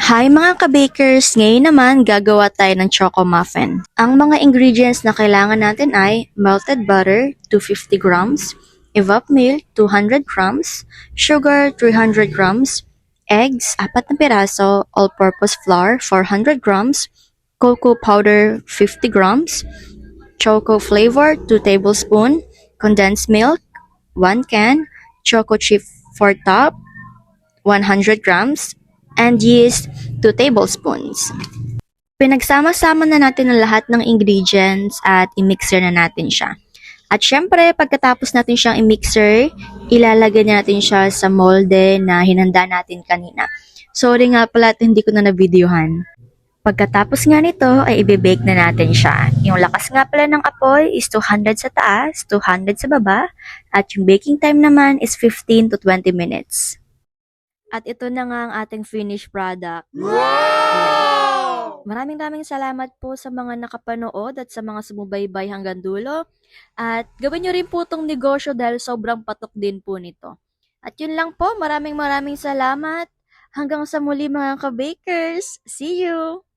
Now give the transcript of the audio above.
Hi mga ka-bakers! Ngayon naman gagawa tayo ng choco muffin. Ang mga ingredients na kailangan natin ay melted butter 250 grams, evap milk 200 grams, sugar 300 grams, eggs 4 na piraso, all-purpose flour 400 grams, cocoa powder 50 grams, choco flavor 2 tablespoon, condensed milk 1 can, choco chip for top 100 grams, and yeast 2 tablespoons. Pinagsama-sama na natin ang lahat ng ingredients at i-mixer na natin siya. At syempre, pagkatapos natin siyang i-mixer, ilalagay natin siya sa molde na hinanda natin kanina. Sorry nga pala at hindi ko na na-videohan. Pagkatapos nga nito ay i-bake na natin siya. Yung lakas nga pala ng apoy is 200 sa taas, 200 sa baba, at yung baking time naman is 15 to 20 minutes. At ito na nga ang ating finished product. Wow! Maraming salamat po sa mga nakapanood at sa mga sumubaybay hanggang dulo. At gawin nyo rin po itong negosyo dahil sobrang patok din po nito. At yun lang po, maraming salamat. Hanggang sa muli mga ka-bakers. See you!